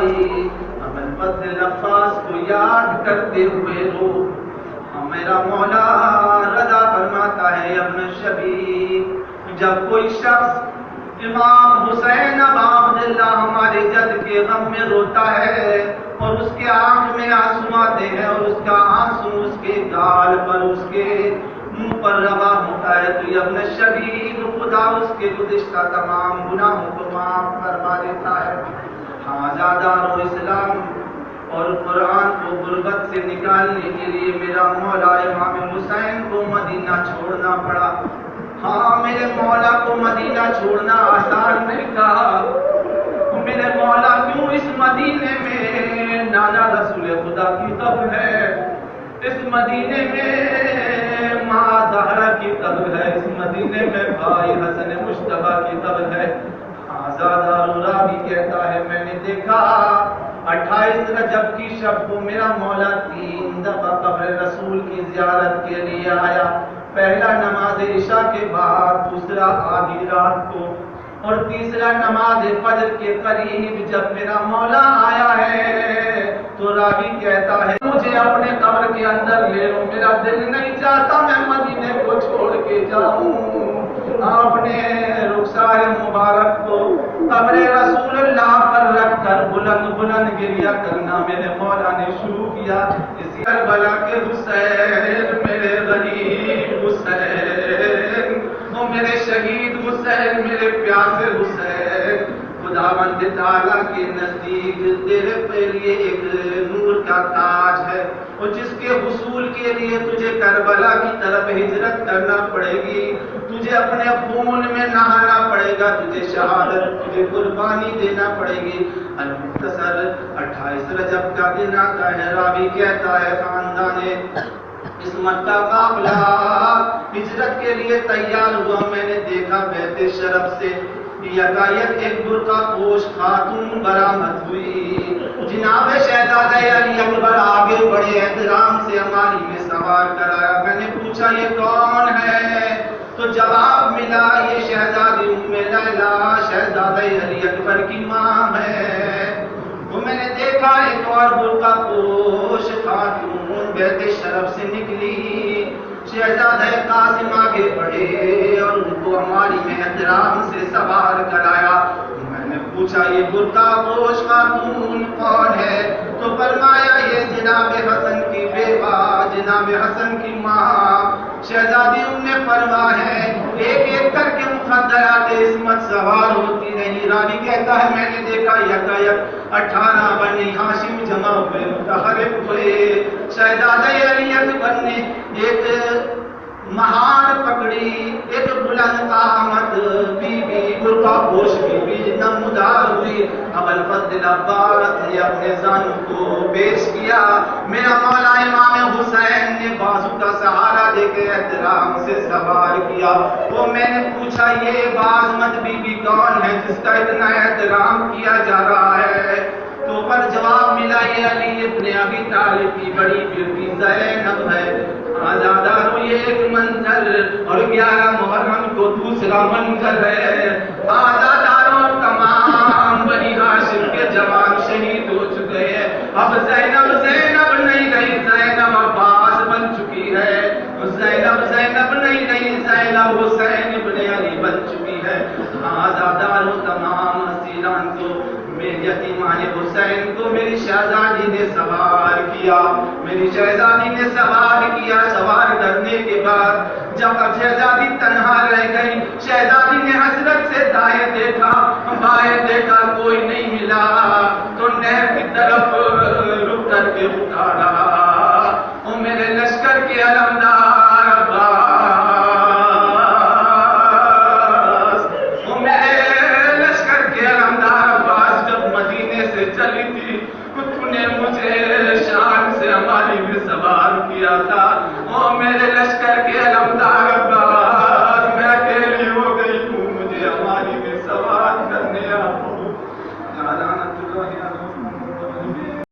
آئی ابوالفضل عباس کو یاد کرتے ہوئے رو. میرا مولا رضا فرماتا ہے ابن شبیب جب کوئی شخص امام حسین ابا عبداللہ ہمارے جد کے غم میں روتا ہے اور اس کے آنکھ میں آنسو آتے ہیں اور اس کا آنسو اس کے گال پر اس کے منہ پر روا ہوتا ہے تو یہ ابن شبیب خدا اس کے گزشتہ تمام گناہوں کو معاف فرما دیتا ہے. ہاں زادار و اسلام اور قرآن کو غربت سے نکالنے کے لیے میرا مولا امام حسین کو مدینہ چھوڑنا پڑا. ہاں میرے مولا کو مدینہ چھوڑنا آسان نہیں تھا. میرے مولا کیوں اس مدینے میں نانا رسول خدا کی قبر ہے, اس مدینے میں ماں زہرا کی قبر ہے, اس مدینے میں بھائی حسن مجتبیٰ کی قبر ہے. آزادہ راوی کہتا ہے میں نے دیکھا 28 رجب کی شب کو میرا مولا 3 دفعہ قبر رسول کی زیارت کے لیے آیا. پہلا نماز عشاء کے بعد, دوسرا آدھی رات کو, اور تیسرا نماز فجر کے قریب جب میرا مولا آیا ہے تو راوی کہتا ہے مجھے اپنے قبر کے اندر لے لو, میرا دل نہیں چاہتا میں مدینے کو چھوڑ کے جاؤں. اپنے رخسار مبارک کو قبر رسول اللہ پر رکھ کر بلند بلند گریہ کرنا میرے مولا نے شروع کیا. اسی کربلا کے حسین میرے غریب حسین, وہ میرے شہید حسین, میرے پیاسے حسین, خداوند تعالیٰ کے نزدیک تیرے پہ لیے ایک نور کا تاج ہے اور جس کے حصول کے لیے تجھے کربلا کی طرف ہجرت کرنا پڑے گی, تجھے اپنے خون میں نہانا پڑے گا, تجھے شہادت, تجھے قربانی دینا پڑے گی. المختصر 28 رجب کا دن آتا ہے. راوی کہتا ہے خاندان عصمت کا قافلہ ہجرت کے لیے تیار ہوا. میں نے دیکھا بیت شرف سے یکایک ایک برقع پوش خاتون برآمد ہوئی. جناب شہزادہ علی اکبر آگے بڑے احترام سے ہماری میں سوار کرایا. میں نے پوچھا یہ کون ہے تو جواب ملا یہ شہزادی ام لیلا شہزادہ علی اکبر کی ماں ہے. وہ میں نے دیکھا ایک اور برقع پوش خاتون بیت شرف سے نکلی. شہزادہ قاسم آگے بڑھے اور ان کو ہماری میں احترام سے سوار کرایا. میں نے پوچھا یہ برقع پوش خاتون کون ہے تو فرمایا یہ جناب حسن کی بیوہ, جناب حسن کی ماں شہزادی ام فرما ہے. ایک ایک کر کے مخدرات عصمت سوار ہوتی رہی. راوی کہتا ہے میں نے دیکھا یکایک 18 بنی ہاشم جمع ہوئے, متحرک ہوئے. شہزادہ علی اکبر نے ایک مہار پکڑی, ایک بلند قامت بی بی برقع پوش بی بی نمودار ہوئی. ابوالفضل عباس نے اپنے زانوں کو پیش کیا. میرا مولا امام حسین نے بازو کا سہارا دے کے احترام سے سوار کیا. وہ میں نے پوچھا یہ بازمت بی بی کون ہے جس کا اتنا احترام کیا جا رہا ہے تو پر جواب ملا یہ علی ابن ابی طالب کی بڑی بیٹی زینب ہے. آزادارو یہ ایک منظر اور 11 محرم کو دوسرا منظر ہے. آزادارو تمام بنی ہاشم کے جوان شہید ہو چکے ہیں. اب زینب زینب نہیں رہی, زینب عباس بن چکی ہے. زینب زینب نہیں رہی, زینب حسین ابن علی بن چکی ہے. آزادارو تمام اسیران کو میری یتیمان حسین کو میری شہزادی نے سوار کیا. میری شہزادی نے سوار کیا. سوار کرنے کے بعد جب شہزادی تنہا رہ گئی, شہزادی نے حسرت سے دائیں دیکھا بائیں دیکھا, کوئی نہیں ملا تو نہر کی طرف رک کر کے اٹھاڑا. او میرے لشکر کے علمدار عباس, او میرے لشکر کے علمدار عباس, جب مدینے سے چلی تھی تو نے مجھے شان سے ہماری بھی سوار کیا تھا. او میرے